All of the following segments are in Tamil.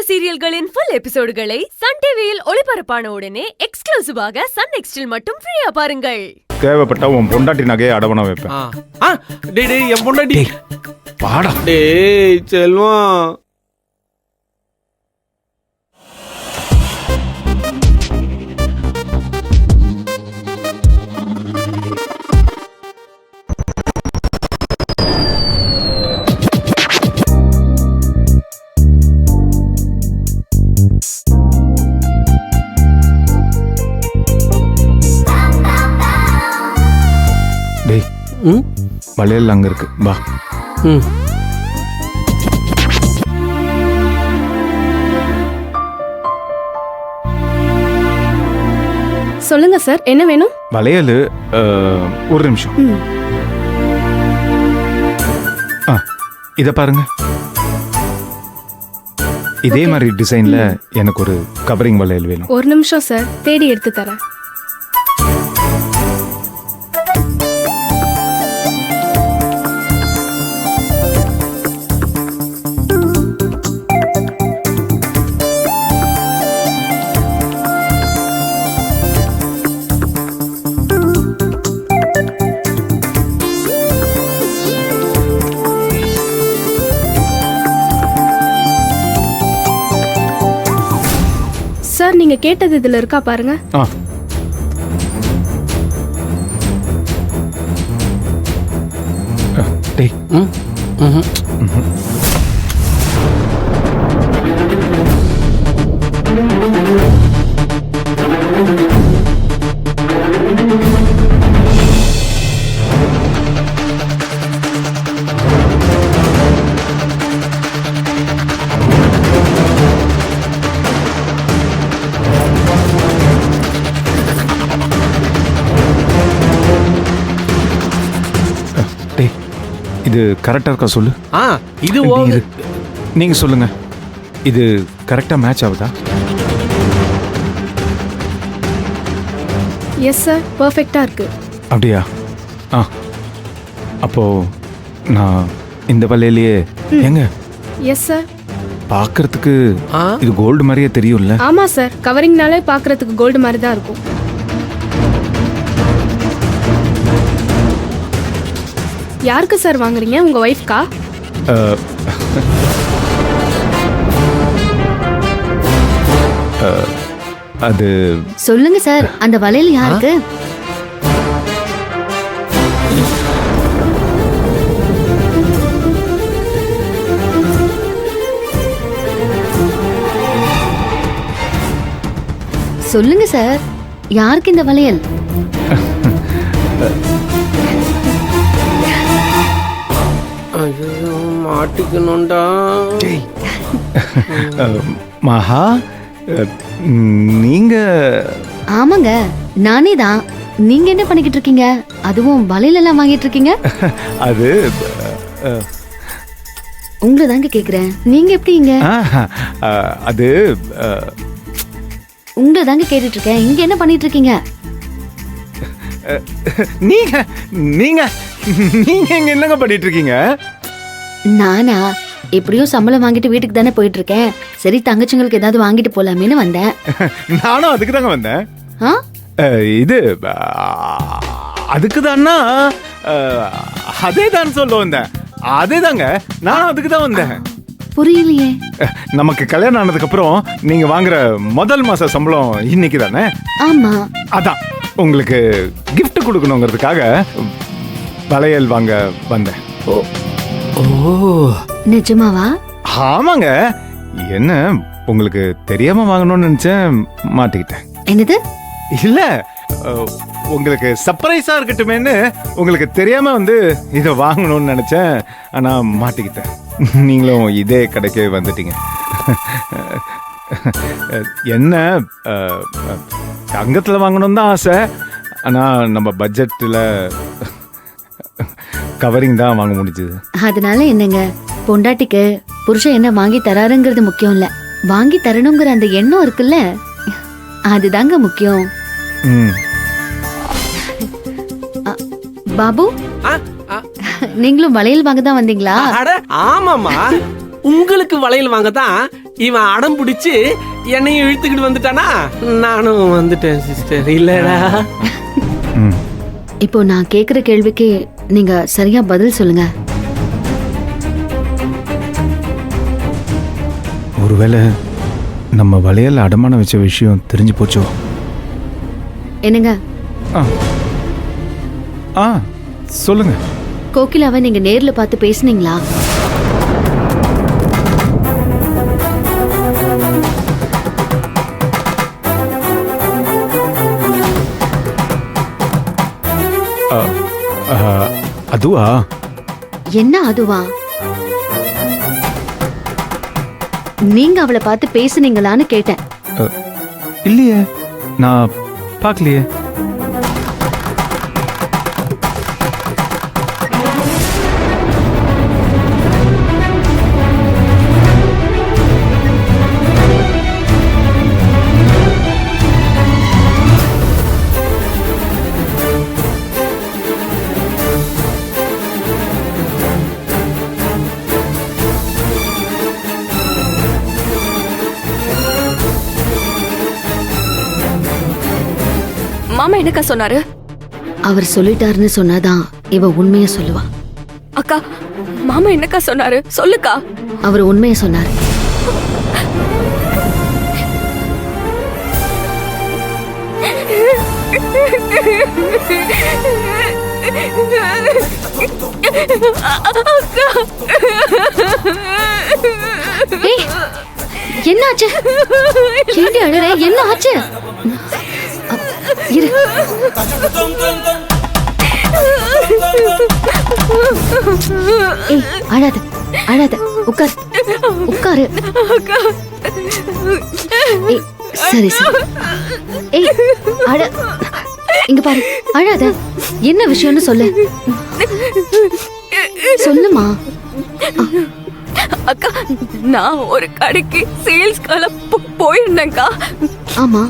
சீரியல்களின் ஃபுல் எபிசோடுகளை சன் டிவியில் ஒளிபரப்பான உடனே எக்ஸ்க்ளூசிவாக சன் நெக்ஸ்டில் மட்டும் ஃப்ரீயா பாருங்கள். தேவைப்பட்ட உன் பொண்டாட்டி நகையை அடவணம் வைப்பேன். டேய் என் பொண்டாட்டி பாடா. டேய் செல்வம், டேய் வளையல் அங்க இருக்கு, வா. சொல்லுங்க சார், என்ன வேணும்? வளையல் ஒரு நிமிஷம். இத பாருங்க, இதே மாதிரி டிசைன்ல எனக்கு ஒரு கவரிங் வளையல் வேணும். ஒரு நிமிஷம் சார், தேடி எடுத்து தரேன். சார், நீங்க கேட்டது இதுல இருக்கா பாருங்க. டேய் இது கரெக்டா இருக்கா சொல்லு. இது நீங்க சொல்லுங்க, இது கரெக்டா மேட்ச் ஆகுதா? எஸ் சார், பெர்ஃபெக்ட்டா இருக்கு. அப்படியா? அப்போ நான் இந்த வலையிலேயே எங்க? Yes sir. பார்க்கிறதுக்கு இது கோல்டு மாதிரியே தெரியும்ல? ஆமா சார், கவரிங்னாலே பார்க்கிறதுக்கு கோல்டு மாதிரி தான் இருக்கும். யாருக்கு சார் வாங்குறீங்க? உங்க ஒய்ஃப்கா? அது சொல்லுங்க சார், அந்த வளையல் யாருக்கு? சொல்லுங்க சார், யாருக்கு இந்த வளையல்? மாட்டிக்கணும்டா. மகா, நீங்க? ஆமாங்க, நானே தான். நீங்க என்ன பண்ணிக்கிட்டு இருக்கீங்க? அதுவும் வளையல் எல்லாம் வாங்கிட்டு இருக்கீங்க? அது உங்களை தாங்க கேக்குறேன், நீங்க எப்படிங்க? அது உங்களை தாங்க கேட்டுட்டு இருக்கேன், இங்க என்ன பண்ணிட்டு இருக்கீங்க? நீங்க நீங்க நீங்க எங்க என்னங்க பண்ணிட்டு இருக்கீங்க? நானா எப்படியும் சம்பளம் வாங்கிட்டு வீட்டுக்கு தானே போயிட்டு இருக்கேன். சரி, தங்கச்சிங்களுக்கு ஏதாவது வாங்கிட்டு போலாமேன்னு வந்தேன். நானும் அதுக்கு தாங்க வந்தேன். இது அதுக்கு தானா? அதே தான் சொல்ல வந்தேன். அதே தாங்க, நானும் அதுக்கு தான் வந்தேன். புரியலையே. நமக்கு கல்யாணம் ஆனதுக்கு அப்புறம் நீங்க வாங்குற முதல் மாச சம்பளம் இன்னைக்கு தானே? ஆமா. அதான் உங்களுக்கு கிஃப்ட் கொடுக்கணுங்கிறதுக்காக வளையல் வாங்க வந்தேன். நிஜமாவா? ஆமாங்க. என்ன உங்களுக்கு தெரியாம வாங்கணும்னு நினைச்சேன், மாட்டிக்கிட்டேன். என்னது? இல்ல, உங்களுக்கு சர்ப்ரைஸா இருக்கட்டுமேன்னு உங்களுக்கு தெரியாம வந்து இதை வாங்கணும்னு நினைச்சேன், ஆனா மாட்டிக்கிட்டேன். நீங்களும் இதே கடைக்கு வந்துட்டீங்க. என்ன தங்கத்துல வாங்கணும் தான் ஆசை, ஆனா நம்ம பட்ஜெட்ல கவரிங் தான் வாங்க முடிஞ்சது. அதனால என்னங்க, பொண்டாட்டிக்கு புருஷன் என்ன வாங்கி தராருங்கிறது முக்கியம் இல்ல, வாங்கி தரணுங்கிற அந்த எண்ணம் இருக்குல்ல, அதுதாங்க முக்கியம். பாபு, நீங்களும் வளையல் வாங்க தான் வந்தீங்களா? ஆமாமா. உங்களுக்கு வளையல் வாங்க தான் இவன் அடம் பிடிச்சு என்னையும் இழுத்துக்கிட்டு வந்துட்டானா, நானும் வந்துட்டேன் சிஸ்டர். இல்லடா ம். இப்போ நான் கேக்குற கேள்விக்கு நீங்க சரியா பதில் சொல்லுங்க. ஒருவேளை நம்ம வளையல் அடமானம் வச்ச விஷயம் தெரிஞ்சு போச்சோ? என்னங்க, ஆ ஆ சொல்லுங்க. கோகிலாவை நீங்க நேர்ல பார்த்து பேசுனீங்களா? ஆ, ஆ, அதுவா? என்ன அதுவா? நீங்க அவளை பார்த்து பேசுனீங்களான்னு கேட்டேன். இல்லையே, நான் பார்க்கலையே. மாமா என்னக்கா சொன்னாரு? அவர் சொல்லிட்டாருன்னு சொன்னாதான் இவ உண்மைய சொல்லுவா. அக்கா, மாமா என்னக்கா சொன்னாரு? சொல்லுக்கா. அவர் உண்மைய சொன்னாரு. ஏய், என்ன ஆச்சு? ஏண்டி அழற? என்ன ஆச்சு? இரு. ஏய், அழாத அழாத, உட்கார் உட்காரு. ஏய், சரி சரி. ஏய், அழ, இங்க பாரு, அழாத. என்ன விஷயம்னு சொல்லு. சொல்லுமா. அக்கா, நான் ஒரு கடைக்கு சேல்ஸ்க்கால போயிருந்தேன்க்கா. ஆமா.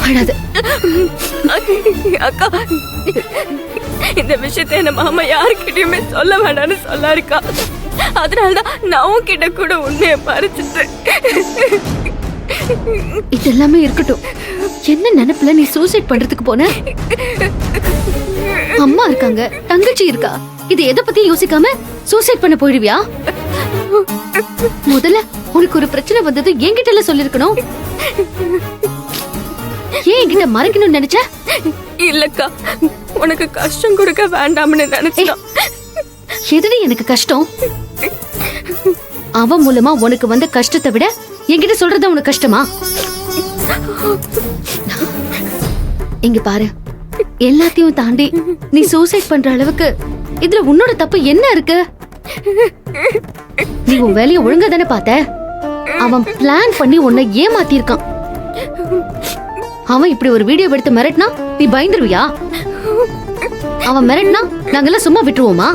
அழாத. அக்கா, இந்த விஷயத்தை என்ன மாமா யாருக்கிட்டயுமே சொல்ல வேண்டாம்னு சொல்லாருக்கா. அதனாலதான் நான் உன்கிட்ட கூட உண்மையை மறைச்சிட்டேன். இதெல்லாமே இருக்கட்டும். என்ன நினைப்புல நீ சூசைட் பண்றதுக்கு போன? அம்மா இருக்காங்க, தங்கச்சி இருக்கா. இது எதை பத்தி யோசிக்காம சூசைட் பண்ண போயிடுவியா? முதல்ல உனக்கு ஒரு பிரச்சனை வந்தது என்கிட்ட எல்லாம் சொல்லிருக்கணும். ஏன் என்கிட்ட மறைக்கணும்னு நினைச்ச? இல்லக்கா, உனக்கு கஷ்டம் கொடுக்க வேண்டாம்னு நினைச்சேன். எதுடி எனக்கு கஷ்டம்? அவன் மூலமா உனக்கு வந்த கஷ்டத்தை விட என்கிட்ட சொல்றது உனக்கு கஷ்டமா? இங்க பாரு, எல்லாத்தையும் தாண்டி நீ சூசைட் பண்ற அளவுக்கு இதுல உன்னோட தப்பு என்ன இருக்கு? நீ உன் வேலையை ஒழுங்கா தானே பார்த்த? அவன் பிளான் பண்ணி உன்னை ஏமாத்திருக்கான். அவன் இப்படி ஒரு வீடியோ எடுத்து மிரட்டினா நீ பயந்துருவியா? அவன் மிரட்டினா நாங்கெல்லாம் சும்மா விட்டுருவோமா?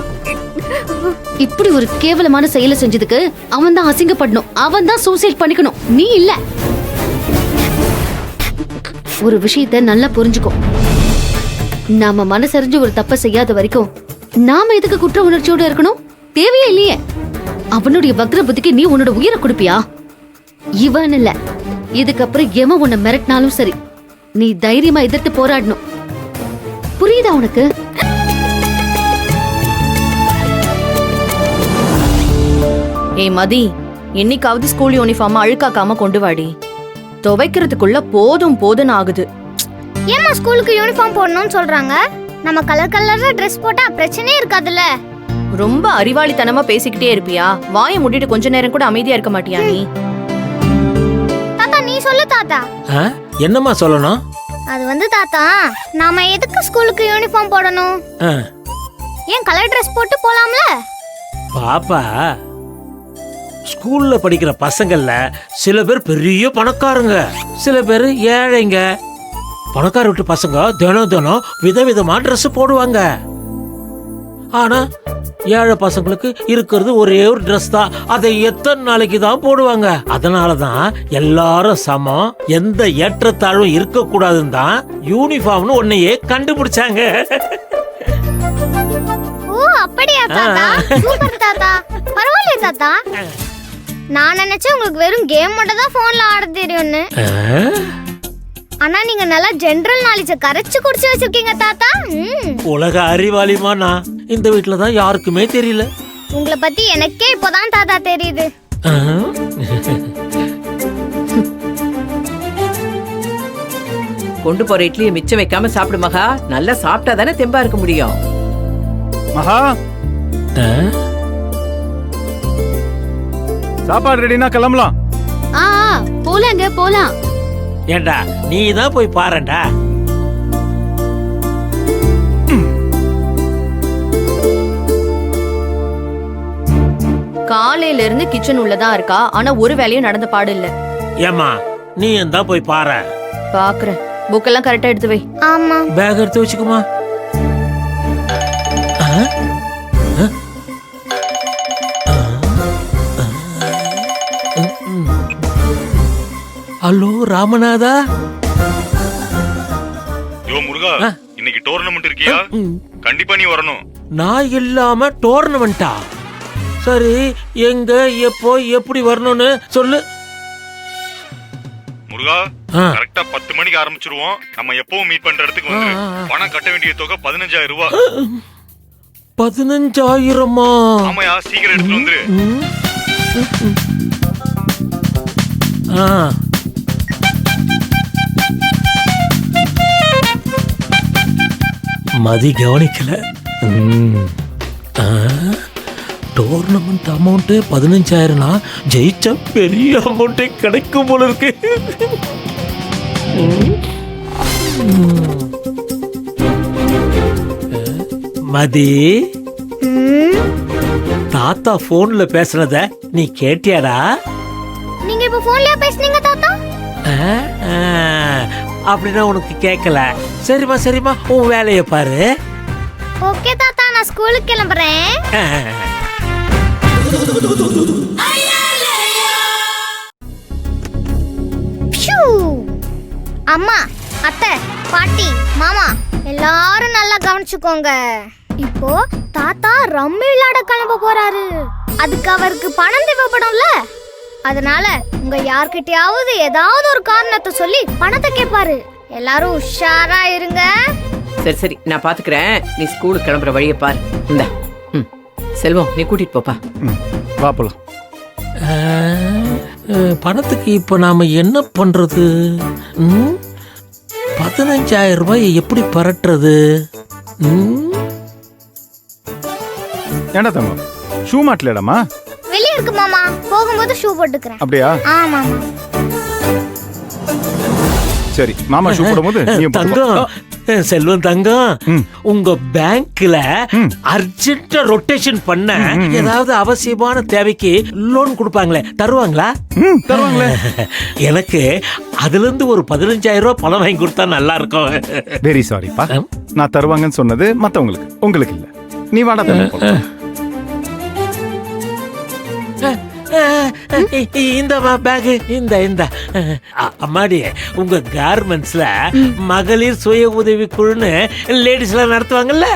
இப்படி ஒரு கேவலமான செயலை செஞ்சதுக்கு அவன் தான் அசிங்கப்படணும். அவன் தான் சூசைட் பண்ணிக்கணும், நீ இல்ல. ஒரு விஷயத்தை நல்லா புரிஞ்சுக்கோ. நாம மனசறிஞ்சு ஒரு தப்ப செய்யாத வரைக்கும் நாம எதுக்கு குற்ற உணர்ச்சியோட இருக்கணும்? தேவையே இல்லையே. அவனுடைய வக்ர புத்திக்கு நீ உன்னோட உயிரை கொடுப்பியா? இவன் இல்ல, இதுக்கப்புறம் எவன் உன்னை மிரட்டினாலும் சரி, நீ தைரியமா எதிர்த்து போராடணும். புரியுதா உனக்கு? ஏய் மதி, என்னைக்காவது ஸ்கூல் யூனிஃபார்ம் அழுக்காக்காம கொண்டு வாடி. துவைக்கிறதுக்குள்ள போதும் போதும்னு ஆகுது. ஏமா ஸ்கூலுக்கு யூனிஃபார்ம் போடணும்னு சொல்றாங்க? நம்ம கலர் கலர்ல Dress போட்டா பிரச்சனையே இருக்காதுல்ல. ரொம்ப அறிவாளித்தனமா பேசிக்கிட்டே இருப்பியா? வாயை மூடிட்டு கொஞ்ச நேரம் கூட அமைதியா இருக்க மாட்டியா நீ? தாத்தா நீ சொல்லு தாத்தா. என்னம்மா சொல்லணும்? அது வந்து தாத்தா, நாம எதுக்கு ஸ்கூலுக்கு யூனிஃபார்ம் போடணும்? ஏன் கலர் Dress போட்டு போலாம்ல? பாப்பா, ஸ்கூல்ல படிக்கிற பசங்கள்ல சில பேர் பெரிய பணக்காரங்க, சில பேர் ஏழைங்க. பணக்கார வீட்டு பசங்க தினம் தினம் விதவிதமா ட்ரெஸ் போடுவாங்க. ஆனா ஏழை பசங்களுக்கு இருக்கிறது ஒரே ஒரு ட்ரெஸ் தான். அதை எத்தனை நாளைக்கு தான் போடுவாங்க? அதனாலதான் எல்லாரும் சமம், எந்த ஏற்றத்தாழ்வும் இருக்க கூடாதுன்னு தான் யூனிஃபார்ம்னு ஒன்னையே கண்டுபிடிச்சாங்க. ஓ அப்படியா தாத்தா? சூப்பர் தாத்தா. பரவாயில்லை தாத்தா. நான் நினைச்சேன் உங்களுக்கு வெறும் கேம் மட்டும் தான் போன்ல ஆட தெரியும்னு. ஆனா நீங்க நல்லா ஜெனரல் நாலேஜ் கரைச்சு குடிச்சு வச்சிருக்கீங்க தாத்தா. உலக அறிவாளிமா நான். இந்த வீட்டுல தான் யாருக்குமே தெரியல. உங்களை பத்தி எனக்கே இப்போதான் தாத்தா தெரியுது. கொண்டு போற இட்லியை மிச்சம் வைக்காம சாப்பிடு மகா. நல்லா சாப்பிட்டா தானே தெம்பா இருக்க முடியும். மகா, சாப்பாடு ரெடினா கிளம்பலாம். போலாங்க போலாம். ஏண்டா நீ தான் போய் பாருடா. காலையில இருந்து கிச்சன் உள்ளதான் இருக்கா, ஆனா ஒரு வேலையும் நடந்த பாடு இல்ல. ஏமா நீ தான் போய் பாரு. பாக்குறேன். புக்கெல்லாம் கரெக்டா எடுத்து வை. ஆமா. பேக் எடுத்து வச்சுக்குமா. ஹலோ ராமநாதா. யோ முருகா, இன்னைக்கு டோர்னமெண்ட் இருக்கியா? கண்டிப்பா நீ வரணும். நான் இல்லாம டோர்னமெண்டா? சரி, எங்க எப்போ எப்படி வரணும்னு சொல்லு. முருகா, கரெக்டா 10 மணிக்கு ஆரம்பிச்சிருவோம். நம்ம எப்பவும் மீட் பண்ற இடத்துக்கு வந்து பணம் கட்ட வேண்டிய தொகை 15,000 ரூபாய். 15,000மா? ஆமாயா, சீக்கிரம் எடுத்துட்டு வந்துரு. மதி கவனிக்கல. டோர்னமெண்ட் அமௌண்ட் 15,000னா ஜெயிச்சா பெரிய அமௌண்ட் கிடைக்கும் போல இருக்கு. மதி, தாத்தா போன்ல பேசுனத நீ கேட்டியாடா? நீங்க இப்ப போன்லயா பேசுனீங்க தாத்தா? அப்படின்னா உனக்கு கேட்கல. சரிம்மா சரிம்மா, உன் வேலையை பாரு. ஓகே தாத்தா, நான் ஸ்கூலுக்கு கிளம்புறேன். அம்மா, அத்தை, பாட்டி, மாமா எல்லாரும் நல்லா கவனிச்சுக்கோங்க. இப்போ தாத்தா ரம்மி விளையாட கிளம்ப போறாரு. அதுக்கு அவருக்கு பணம் தேவைப்படும்ல. அதனால உங்க யார்கிட்டயாவது ஏதாவது ஒரு காரணத்தை சொல்லி பணத்தை கேட்பாரு. எல்லாரும் உஷாரா இருங்க. சரி சரி, நான் பாத்துக்கிறேன். நீ ஸ்கூலுக்கு கிளம்புற வழியை பாரு. இந்த செல்வம், நீ கூட்டிட்டு போப்பா. வா போலாம். பணத்துக்கு இப்ப நாம என்ன பண்றது? 15,000 ரூபாய் எப்படி பரட்டுறது? ஏண்டா தங்கம், ஷூ மாட்டலடாமா? வெளிய இருக்கு மாமா, போகும்போது ஷூ போட்டுக்கிறேன். அப்படியா? ஆமா. சரி, மாமா ஷூ போடும்போது நீ தங்கம், செல்வம் தங்கம், உங்க பேங்க்ல அர்ஜென்ட்டா ரொட்டேஷன் பண்ண ஏதாவது அவசியமான தேவைக்கு லோன் கொடுப்பாங்களே, தருவாங்களா? தருவாங்களே. எனக்கு அதுல இருந்து ஒரு 15,000 ரூபாய் பணம் வாங்கி கொடுத்தா நல்லா இருக்கும். வெரி சாரிப்பா, நான் தருவாங்கன்னு சொன்னது மத்தவங்களுக்கு, உங்களுக்கு இல்ல. நீ வாடா தம்பி. இந்த பேக் இந்த அம்மாடி, உங்க கார்மெண்ட்ஸ்ல மகளிர் சுய உதவி குழுன்னு லேடிஸ்ல நடத்துவாங்கல்ல,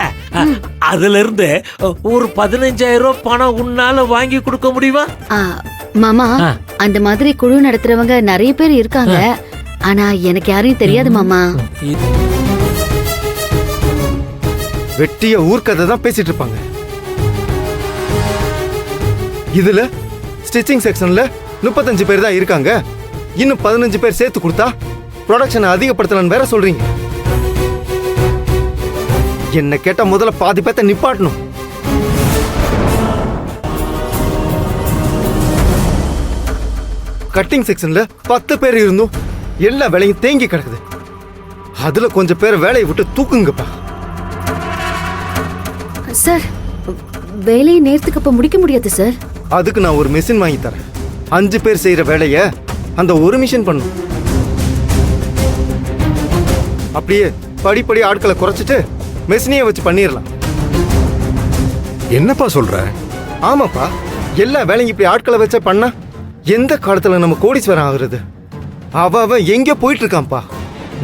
அதுல இருந்து ஒரு 15,000 ரூபாய் பணம் உன்னால வாங்கி கொடுக்க முடியுமா? மாமா, அந்த மாதிரி குழு நடத்துறவங்க நிறைய பேர் இருக்காங்க. ஆனா எனக்கு யாரையும் தெரியாது மாமா. வெட்டிய ஊர்க்கதை தான் பேசிட்டு இருப்பாங்க. இதுல ஸ்டிச்சிங் செக்ஷன்ல 35 பேர் தான் இருக்காங்க. இன்னும் 15 பேர் சேர்த்து கொடுத்தா ப்ரொடக்ஷனை அதிகப்படுத்தலாம்னு வேற சொல்றீங்க. என்ன கேட்டா முதல்ல பாதி பேத்த நிப்பாட்டணும். கட்டிங் செக்ஷன்ல 10 பேர் இருந்தும் எல்லா வேலையும் தேங்கி கிடக்குது. அதுல கொஞ்சம் பேர் வேலையை விட்டு தூக்குங்கப்பா. சார், வேலையை நேரத்துக்கு அப்ப முடிக்க முடியாது சார். அதுக்கு நான் ஒரு மிஷின் வாங்கி தரேன். 5 பேர் செய்யற வேலைய அந்த ஒரு மிஷின் பண்ணும். அப்படியே படிப்படி ஆட்களை குறைச்சிட்டு மெஷினையே வச்சு பண்ணிடலாம். என்னப்பா சொல்ற? ஆமாப்பா, எல்லா வேலையும் இப்படி ஆட்களை வச்ச பண்ணா எந்த காலத்துல நம்ம கோடீஸ்வரன் ஆகுறது? அவன் எங்க போயிட்டு இருக்கான்ப்பா.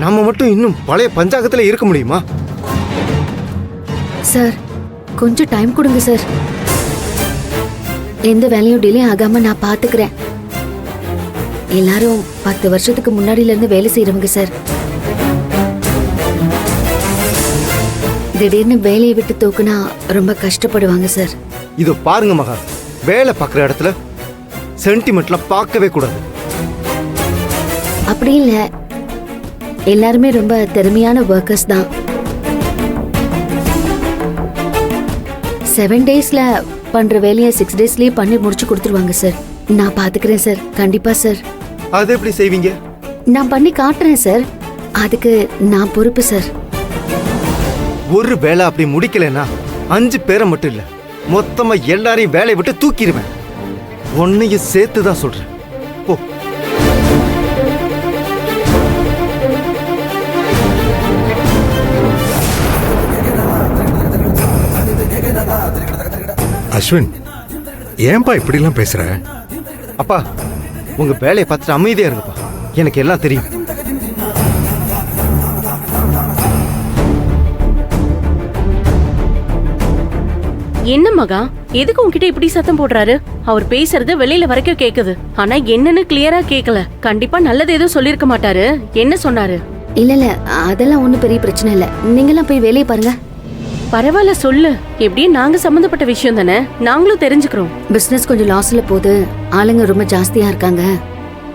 நம்ம மட்டும் இன்னும் பழைய பஞ்சாங்கத்துல இருக்க முடியுமா? சார், கொஞ்சம் டைம் கொடுங்க சார். எந்த வேலையும் டிலே ஆகாம நான் பாத்துக்கிறேன். எல்லாரும் 10 வருஷத்துக்கு முன்னாடில இருந்து வேலை செய்யறவங்க சார். திடீர்னு வேலையை விட்டு தூக்குனா ரொம்ப கஷ்டப்படுவாங்க சார். இதோ பாருங்க மகா, வேலை பார்க்குற இடத்துல சென்டிமெண்ட்லாம் பார்க்கவே கூடாது. அப்படி இல்ல, எல்லாருமே ரொம்ப திறமையான ஒர்க்கர்ஸ் தான். 7 டேஸ்ல பண்ற வேலையை 6 டேஸ்லயே பண்ணி முடிச்சு கொடுத்துருவாங்க சார். நான் பாத்துக்கிறேன் சார். கண்டிப்பா சார். அது எப்படி செய்வீங்க? நான் பண்ணி காட்டுறேன் சார். அதுக்கு நான் பொறுப்பு சார். ஒரு வேலை அப்படி முடிக்கலன்னா 5 பேரை மட்டும் இல்ல, மொத்தமா எல்லாரையும் வேலையை விட்டு தூக்கிடுவேன். உன்னையும் சேர்த்து தான் சொல்றேன். போ. அஸ்வின், ஏன்பா இப்படிலாம் பேசுற? அப்பா, உங்க வேலையை பார்த்துட்டு அமைதியா இருங்கப்பா. எனக்கு எல்லாம் தெரியும். என்ன மகா, எதுக்கு உன்கிட்ட இப்படி சத்தம் போடுறாரு? அவர் பேசுறது வெளியில வரைக்கும் கேக்குது. ஆனா என்னன்னு கிளியரா கேக்கல. கண்டிப்பா நல்லது எதுவும் சொல்லிருக்க மாட்டாரு. என்ன சொன்னாரு? இல்ல, அதெல்லாம் ஒண்ணும் பெரிய பிரச்சனை இல்ல. நீங்களாம் போய் வேலையை பாருங்க. பரவாயில்ல, சொல்லு. எப்படியும் நாங்க சம்பந்தப்பட்ட விஷயம் தானே, நாங்களும் தெரிஞ்சுக்கிறோம். பிசினஸ் கொஞ்சம் லாஸ்ல போகுது. ஆளுங்க ரொம்ப ஜாஸ்தியா இருக்காங்க.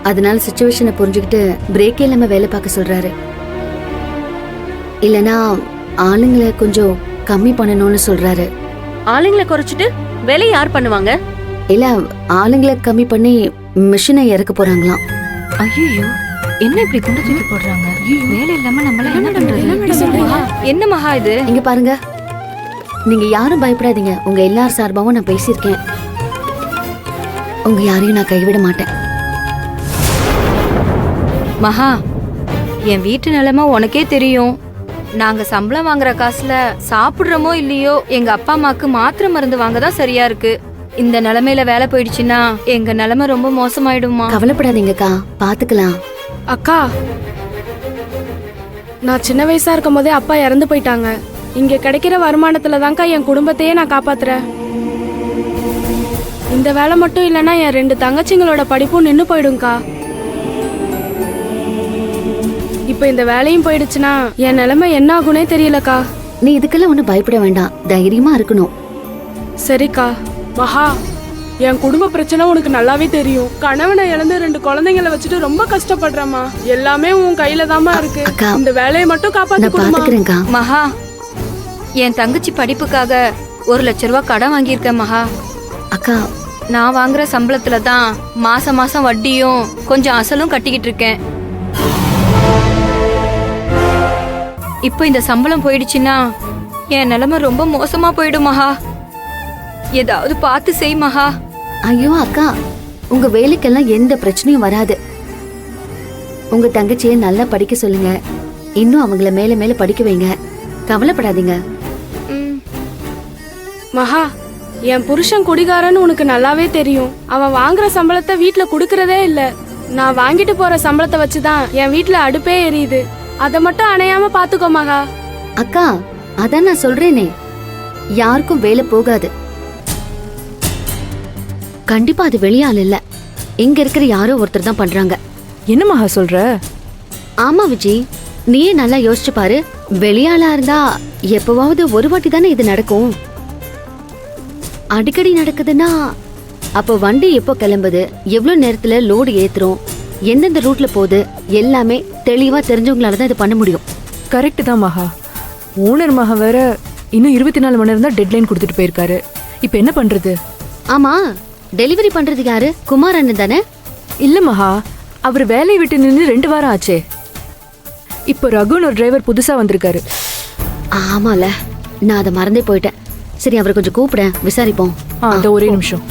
அதனால சிச்சுவேஷனை புரிஞ்சுக்கிட்டு பிரேக்கே இல்லாம வேலை பார்க்க சொல்றாரு. இல்லனா ஆளுங்களை கொஞ்சம் கம்மி பண்ணணும்னு சொல்றாரு. ஆளுங்களை குறைச்சிட்டு வேலையை யார் பண்ணுவாங்க? இல்ல, ஆளுங்களை கம்மி பண்ணி மிஷினை இறக்க போறாங்களாம். ஐயோ, என்ன இப்படி குண்டு தூக்கி போடுறாங்க? வேலை இல்லாம நம்மள என்ன பண்றது? என்ன மகா இது? இங்க பாருங்க, நீங்க யாரும் பயப்படாதீங்க. உங்க எல்லார் சார்பாவும் நான் பேசியிருக்கேன். உங்க யாரையும் நான் கைவிட மாட்டேன். மகா, என் வீட்டு நிலைமை உனக்கே தெரியும். நாங்க சம்பளம் வாங்குற காசுல சாப்பிடுறோமோ இல்லையோ, எங்க அப்பா அம்மாக்கு மாத்திரை மருந்து வாங்க தான் சரியா இருக்கு. இந்த நிலைமையில வேலை போயிடுச்சுன்னா எங்க நிலைமை ரொம்ப மோசமாயிடுமா. கவலைப்படாதீங்கக்கா, பாத்துக்கலாம். அக்கா, நான் சின்ன வயசா இருக்கும் போதே அப்பா இறந்து போயிட்டாங்க. இங்க கிடைக்கிற வருமானத்துல தான்க்கா என் குடும்பத்தையே நான் காப்பாத்துறேன். இந்த வேலை மட்டும் இல்லைன்னா என் 2 தங்கச்சிங்களோட படிப்பும் நின்னு போயிடும்க்கா. இப்ப இந்த வேலையும் போயிடுச்சுன்னா என் நிலைமை என்ன ஆகுனே தெரியலக்கா. நீ இதுக்கெல்லாம் ஒன்றும் பயப்பட வேண்டாம். தைரியமா இருக்கணும். சரிக்கா. மகா, என் குடும்ப பிரச்சனை உனக்கு நல்லாவே தெரியும். கணவனை இழந்து 2 குழந்தைங்களை வச்சுட்டு ரொம்ப கஷ்டப்படுறேம்மா. எல்லாமே உன் கையில தாமா இருக்கு. இந்த வேலையை மட்டும் காப்பாத்துக்கிறேன்க்கா. மகா, என் தங்கச்சி படிப்புக்காக 1 லட்ச ரூபாய் கடன் வாங்கியிருக்கேன் மகா. அக்கா, நான் வாங்குற சம்பளத்துல தான் மாசம் மாசம் வட்டியும் கொஞ்சம் அசலும் கட்டிக்கிட்டு இருக்கேன். இப்போ இந்த சம்பளம் போயிடுச்சுன்னா என் நிலைமை ரொம்ப மோசமா போயிடும் மகா. ஏதாவது பார்த்து செய் மகா. ஐயோ அக்கா, உங்க வேலைக்கெல்லாம் எந்த பிரச்சனையும் வராது. உங்க தங்கச்சியை நல்லா படிக்க சொல்லுங்க. இன்னும் அவங்கள மேல மேல படிக்க வைங்க. கவலைப்படாதீங்க. மகா, என் புருஷன் குடிகாரன்னு உனக்கு நல்லாவே தெரியும். அவன் வாங்குற சம்பளத்தை வீட்ல குடுக்கறதே இல்ல. நான் வாங்கிட்டு போற சம்பளத்தை வச்சுதான் என் வீட்ல அடுப்பே எரியுது. அதை மட்டும் அணையாம பாத்துக்கோ மகா. அக்கா, அதான் நான் சொல்றேனே, யாருக்கும் வேலை போகாது. கண்டிப்பா அது வெளியாள் இல்ல, இங்க இருக்கிற யாரோ ஒருத்தர் தான் பண்றாங்க. என்ன மகா சொல்ற? ஆமா விஜய், நீயே நல்லா யோசிச்சு பாரு. வெளியாளா இருந்தா எப்பவாவது ஒரு வாட்டி தானே இது நடக்கும். அடிக்கடி நடக்குதுன்னா அப்போ வண்டி எப்போ கிளம்புது, எவ்வளவு நேரத்துல லோடு ஏத்துறோம், எந்தெந்த ரூட்ல போகுது, எல்லாமே தெளிவா தெரிஞ்சவங்களால தான் இது பண்ண முடியும். கரெக்ட் தான் மகா. ஓனர் மகா வேற இன்னும் 24 மணி நேரம் தான் டெட்லைன் கொடுத்துட்டு போயிருக்காரு. இப்ப என்ன பண்றது? ஆமா, டெலிவரி பண்றது யாரு? குமார் அண்ணன் தானே? இல்ல மகா, அவர் வேலையை விட்டு நின்று 2 வாரம் ஆச்சே. இப்போ ரகுன்னு ஒரு டிரைவர் புதுசா வந்திருக்காரு. ஆமால, நான் அதை மறந்தே போயிட்டேன். சரி, அவரை கொஞ்சம் கூப்பிட விசாரிப்போம். அந்த ஒரே நிமிஷம்.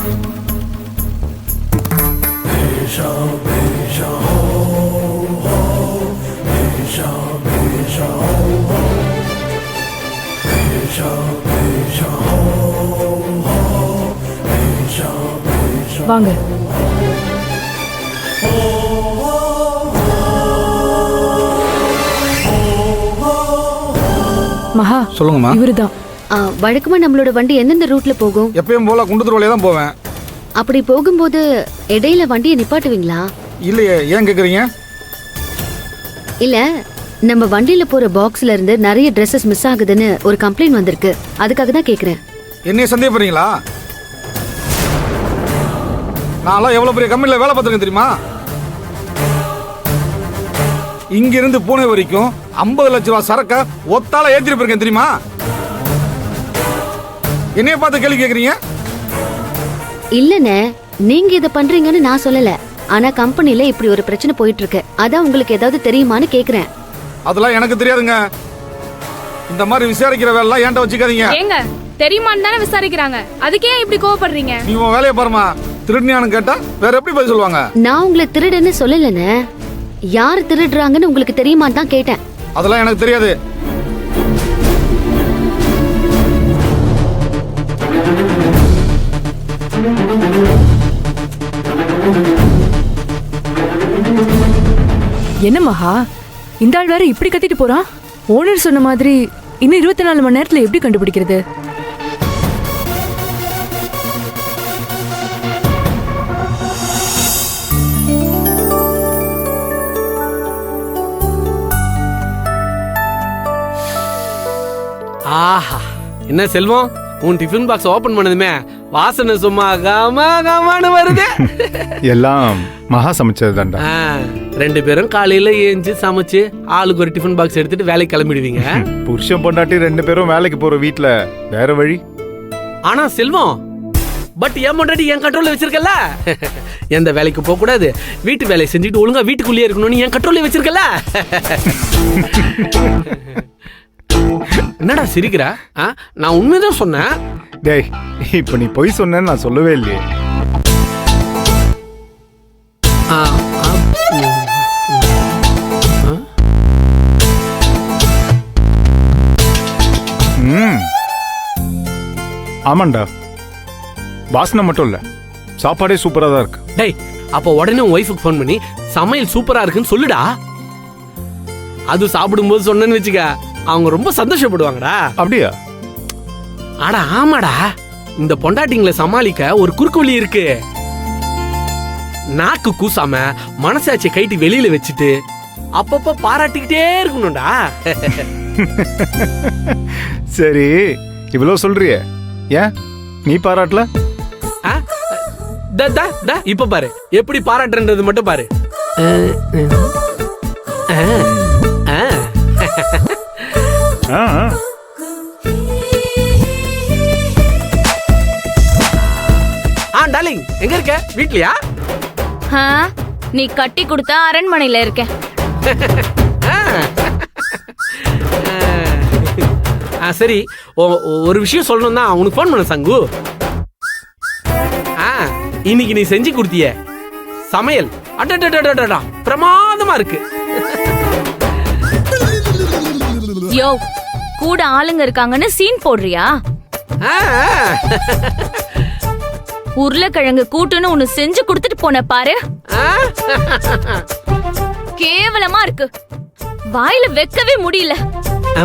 வாங்க. மகா, சொல்லுங்கம்மா. இவருதான். வழக்கமா நம்மளோட வண்டி எந்தெந்த ரூட்ல போகும்? எப்பயும் போல குண்டுத்துறை வழியா தான் போவேன். அப்படி போகும்போது இடையில வண்டியை நிப்பாட்டுவீங்களா? இல்லையே, ஏன் கேக்குறீங்க? இல்ல, நம்ம வண்டியில போற பாக்ஸ்ல இருந்து நிறைய Dresses மிஸ் ஆகுதுன்னு ஒரு கம்ப்ளைண்ட் வந்திருக்கு. அதுக்காக தான் கேக்குறேன். என்னைய சந்தேகப்படுறீங்களா? நான்லாம் எவ்வளவு பெரிய கம்பெனில வேலை பார்த்திருக்கேன் தெரியுமா? இங்க இருந்து பூனே வரைக்கும் 50 லட்சம் ரூபாய் சரக்க ஒத்தால ஏத்திட்டு போயிருக்கேன் தெரியுமா? என்னைய பார்த்து கேள்வி கேக்குறீங்க? இல்லனே, நீங்க இத பண்றீங்கன்னு நான் சொல்லல. ஆனா கம்பெனில இப்படி ஒரு பிரச்சனை போயிட்டு இருக்கு. அதான் உங்களுக்கு ஏதாவது தெரியுமான்னு கேக்குறேன். அதெல்லாம் எனக்கு தெரியாதுங்க. இந்த மாதிரி விசாரிக்கிற வேலை எல்லாம் ஏன்ட்ட வச்சுக்காதீங்க. ஏங்க, தெரியுமான்னு தானே விசாரிக்கிறாங்க. அதுக்கே இப்படி கோவப்படுறீங்க? நீ உன் வேலையை பாருமா. திருடினியான்னு கேட்டா வேற எப்படி பதில் சொல்லுவாங்க? நான் உங்களை திருடுன்னு சொல்லலனே. யார் திருடுறாங்கன்னு உங்களுக்கு தெரியுமான்னு தான் கேட்டேன். அதெல்லாம் எனக்கு தெரியாது. என்ன மகா, இந்த ஆள் வேற இப்படி கத்திட்டு போறான். ஓனர் சொன்ன மாதிரி இன்னும் 24 மணி நேரத்துல எப்படி கண்டுபிடிக்கிறது? ஆஹா, என்ன செல்வம், உன் டிஃபன் பாக்ஸ் ஓபன் பண்ணதுமே வாசனை சும்மா கமகமன்னு வருது. எல்லாம் மகா சமைச்சது தான்டா. 2 பேரும் காலையில ஏஞ்சி சமைச்சு ஆளுக்கு ஒரு டிஃபன் பாக்ஸ் எடுத்துட்டு வேலைக்கு கிளம்பிடுவீங்க. புருஷன் பொண்டாட்டி 2 பேரும் வேலைக்கு போற வீட்ல வேற வழி. ஆனா செல்வம், பட் என் பொண்டாட்டி என் கண்ட்ரோல்ல வச்சிருக்கல. எந்த வேலைக்கு போக கூடாது, வீட்டு வேலையை செஞ்சுட்டு ஒழுங்கா வீட்டுக்குள்ளேயே இருக்கணும்னு என் கண்ட்ரோல்ல வச்சிருக்கல. என்னடா சிரிக்கிற? நான் உண்மைதான் சொன்னேன். டேய், இப்ப நீ பொய் சொன்னேன்னு நான் சொல்லவே இல்லையே. ஆமாண்டா, வாசனை மட்டும் இல்ல, சாப்பாடே சூப்பரா தான் இருக்கு. டேய், அப்ப உடனே உன் ஒய்ஃபுக்கு ஃபோன் பண்ணி சமையல் சூப்பரா இருக்குன்னு சொல்லுடா. அது சாப்பிடும்போது சொன்னேன்னு வச்சுக்க, அவங்க ரொம்ப சந்தோஷப்படுவாங்கடா. அப்படியா? ஆடா ஆமாடா, இந்த பொண்டாட்டிங்களை சமாளிக்க ஒரு குறுக்கு வழி இருக்கு. நாக்கு கூசாம மனசாட்சியை கைட்டி வெளியில வச்சுட்டு அப்பப்ப பாராட்டிக்கிட்டே இருக்கணும்டா. சரி, இவ்வளவு சொல்றியே, ஏன் நீ பாராட்டல? இப்ப பாரு எப்படி பாராட்டுன்றது மட்டும் பாரு. டார்லிங், எங்க இருக்க? வீட்லயா? நீ கட்டி கொடுத்த அரண்மனையில இருக்க. சரி, ஒரு விஷயம் சொல்லணும் தான் உனக்கு போன் பண்ண சங்கு. இன்னைக்கு நீ செஞ்சு கொடுத்திய சமையல் அடடடடடடா பிரமாதமா இருக்கு. யோ, கூட ஆளுங்க இருக்காங்கன்னு சீன் போடுறியா? ஆ, உருளைக்கிழங்கு கூட்டுன்னு ஒண்ணு செஞ்சு கொடுத்துட்டு போன பாரு. ஆ. கேவலமா இருக்கு. வாயில வைக்கவே முடியல. ஆ.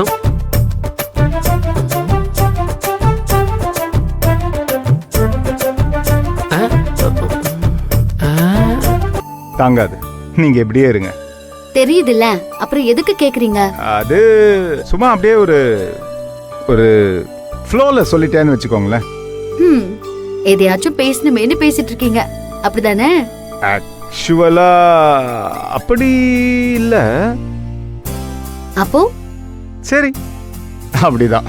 தாங்காது, நீங்க எப்படியே இருங்க. தெரியுதுல்ல, அப்புறம் எதுக்கு கேக்குறீங்க? அது சும்மா அப்படியே ஒரு ஒரு ஃப்ளோல சொல்லிட்டேன்னு வச்சுக்கோங்களேன். எதையாச்சும் பேசணுமேனு பேசிட்டு இருக்கீங்க, அப்படிதானே? ஆக்சுவலா அப்படி இல்ல. அப்போ சரி, அப்படிதான்.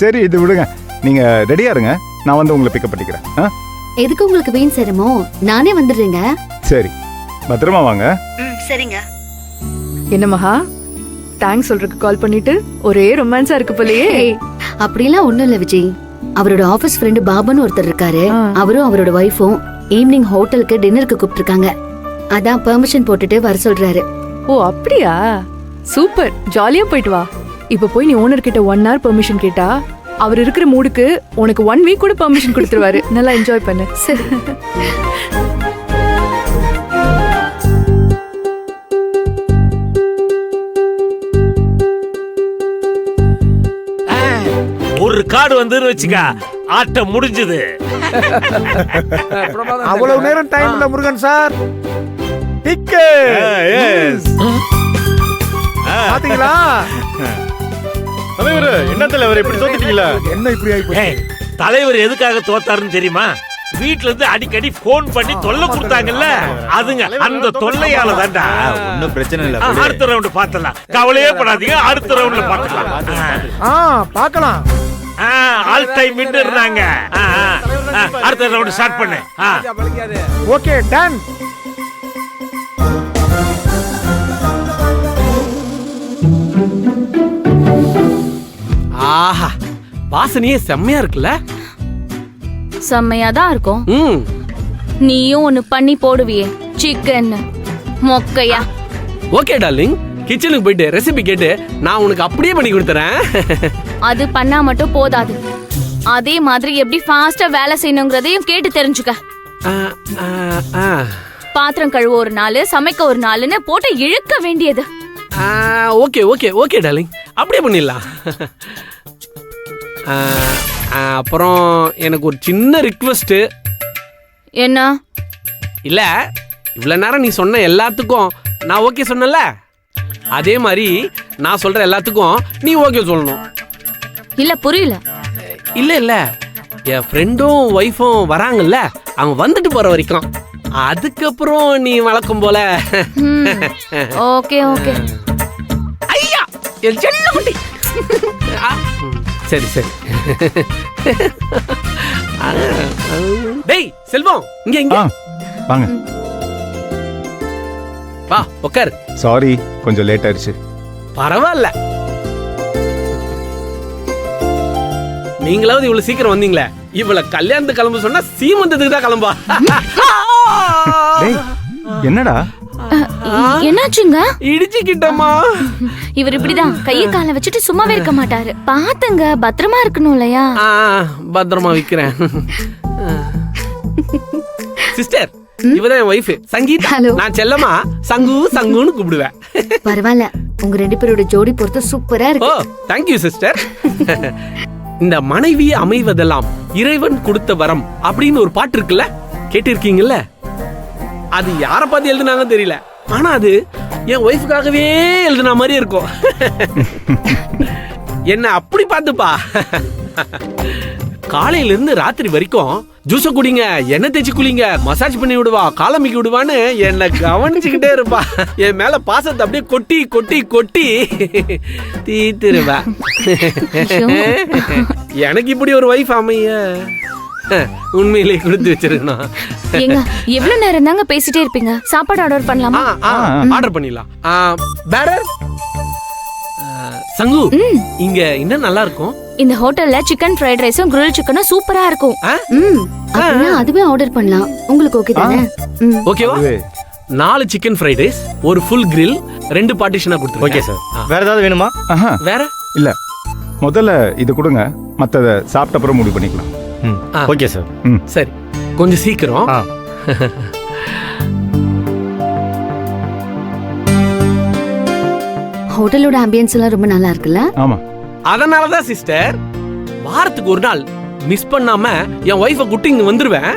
சரி, இது விடுங்க. நீங்க ரெடியா இருங்க, நான் வந்து உங்களை பிக்கப் பண்ணிக்கிறேன். எதுக்கு உங்களுக்கு வீண் சேரமோ? நானே வந்துடுறேங்க. சரி, பத்திரமா வாங்க. சரிங்க. என்ன மகா, தேங்க்ஸ் சொல்றதுக்கு கால் பண்ணிட்டு ஒரே ரொமான்ஸா இருக்கு போலயே. அப்படிலாம் ஒண்ணும் இல்ல விஜய். அவரோட ஆபீஸ் ஃப்ரெண்டு பாபுன்னு ஒருத்தர் இருக்காரு. அவரும் அவரோட ஒய்ஃபும் ஈவினிங் ஹோட்டலுக்கு டின்னருக்கு கூப்பிட்டுருக்காங்க. அதான் பெர்மிஷன் போட்டுட்டு வர சொல்றாரு. ஓ அப்படியா, சூப்பர், ஜாலியா போயிட்டு வா. இப்ப போய் நீ ஓனர் கிட்ட 1 hour பெர்மிஷன் கேட்டா அவர் இருக்கிற மூடுக்கு உனக்கு 1 week கூட பெர்மிஷன் கொடுத்துருவாரு. நல்லா என்ஜாய் பண்ணு. ஒரு கார்டு வந்துன்னு வச்சுக்க, ஆட்டம் முடிஞ்சது. அவ்வளவு நேரம் டைம் இல்ல முருகன் சார். டிக்கெட் பாத்தீங்களா? தலைவர், என்ன தலைவர் இப்படி தோத்துட்டீங்களா? என்ன இப்படி ஆயிப்போச்சு? ஏய், தலைவர் எதுக்காக தோத்தாருன்னு தெரியுமா? வீட்ல இருந்து அடிக்கடி போன் பண்ணி தொல்லை கொடுத்தாங்கல்ல, அதுங்க அந்த தொல்லையால தான்டா. ஒன்னும் பிரச்சனை இல்ல. அடுத்த ரவுண்ட் பாத்துலாம், கவலையே படாதீங்க. அடுத்த ரவுண்ட்ல பாத்துக்கலாம். பார்க்கலாம். ஆல் டைம் வின் இருந்தாங்க. அடுத்த ரவுண்ட் ஸ்டார்ட் பண்ணு. Okay, done. ஆஹா, வாசனையே செம்மையா இருக்குல்ல? செம்மையா தான் இருக்கும். ம். நீயும் ஒண்ணு பண்ணி போடுவியே, சிக்கன் மொக்கையா. ஓகே டார்லிங், கிச்சனுக்கு போயிட்டு ரெசிபி கேட்டு நான் உனக்கு அப்படியே பண்ணி கொடுத்துறேன். அது பண்ணா மட்டும் போதாது, அதே மாதிரி எப்படி ஃபாஸ்டா வேலை செய்யணுங்கிறதையும் கேட்டு தெரிஞ்சுக்க. பாத்திரம் கழுவ ஒரு நாள், சமைக்க ஒரு நாள்னு போட்டு இழுக்க வேண்டியது. ஓகே ஓகே ஓகே டார்லிங், அப்படியே பண்ணிடலாம். அப்புறம் எனக்கு ஒரு சின்ன ரிக்வெஸ்ட். என்ன? இல்ல, இவ்வளவு நேரம் நீ சொன்ன எல்லாத்துக்கும் நான் ஓகே சொன்னல, அதே மாதிரி நான் சொல்ற எல்லாத்துக்கும் நீ ஓகே சொல்லணும். இல்ல, புரியல. இல்ல இல்ல, என் ஃப்ரெண்டும் ஒய்ஃபும் வராங்கல்ல, அவங்க வந்துட்டு போற வரைக்கும், அதுக்கப்புறம் நீ வழக்கம் போல. Okay okay. ஐயா, என் செல்ல குட்டி. சரி சரி. டேய் செல்வம், இங்க இங்க வாங்க. வா உட்கார். சாரி, கொஞ்சம் லேட் ஆயிடுச்சு. பரவாயில்ல, நீங்களாவது இவ்வளவு சீக்கிரம் வந்தீங்களே. இவ்வளவு கல்யாணத்துக்கு கிளம்ப சொன்னா சீமந்தத்துக்கு தான் கிளம்பா. என்னடா என்னாச்சுங்க? இடிச்சுக்கிட்டமா. இவர் இப்படிதான் கைய கால வச்சுட்டு சும்மாவே இருக்க மாட்டாரு. பாத்துங்க, பத்திரமா இருக்கணும் இல்லையா? பத்திரமா விக்கிறேன். சிஸ்டர், இவதான் என் வைஃப் சங்கீதா. நான் செல்லமா சங்கு சங்குன்னு கூப்பிடுவேன். பரவாயில்ல, உங்க 2 பேரோட ஜோடி பொறுத்து சூப்பரா இருக்கு. ஓ, தேங்க் யூ சிஸ்டர். இந்த மனைவி அமைவதெல்லாம் இறைவன் கொடுத்த வரம் அப்படின்னு ஒரு பாட்டு இருக்குல்ல, கேட்டிருக்கீங்கல்ல? அது யார பார்த்து எழுதுனாங்க தெரியல, ஆனா அது என் ஒய்ஃபுக்காகவே எழுதுன மாதிரி இருக்கும். என்ன அப்படி பார்த்துப்பா. காலையில இருந்து ராத்திரி வரைக்கும் ஜூஸ குடிங்க, எண்ணெய் தேய்ச்சி குளிங்க, மசாஜ் பண்ணி விடுவா, காலமிக்கி விடுவான்னு என்ன கவனிச்சுக்கிட்டே இருப்பா. என் மேல பாசத்தை அப்படியே கொட்டி கொட்டி கொட்டி தீத்துருவா. எனக்கு இப்படி ஒரு வைஃப் அமைய உண்மையிலேயே கொடுத்து வச்சிருக்கணும். ஏங்க, எவ்வளவு நேரம் தாங்க பேசிட்டே இருப்பீங்க? சாப்பாடு ஆர்டர் பண்ணலாமா? ஆர்டர் பண்ணிடலாம். பேரர் சங்கு, இங்க என்ன நல்லா இருக்கும்? இந்த ஹோட்டல்ல சிக்கன் ஃப்ரைட் ரைஸும் கிரில் சிக்கனும் சூப்பரா இருக்கும். அப்படின்னா அதுவே ஆர்டர் பண்ணலாம். உங்களுக்கு ஓகே தானே? ஓகேவா? 4 சிக்கன் ஃப்ரைட் ரைஸ், ஒரு ஃபுல் கிரில், 2 பார்ட்டிஷனா கொடுத்துருங்க. Okay sir. வேற ஏதாவது வேணுமா? வேற இல்ல. முதல்ல இது கொடுங்க, மற்றதை சாப்பிட்ட அப்புறம் முடிவு பண்ணிக்கலாம். Okay sir. சரி, கொஞ்சம் சீக்கிரம். ஹோட்டலோட ஆம்பியன்ஸ் எல்லாம் ரொம்ப நல்லா இருக்குல்ல? ஆமா. அதனாலதான் சிஸ்டர் வாரத்துக்கு ஒரு நாள் மிஸ் பண்ணாம என் ஒய்ஃபை குட்டிங்க வந்துருவேன்.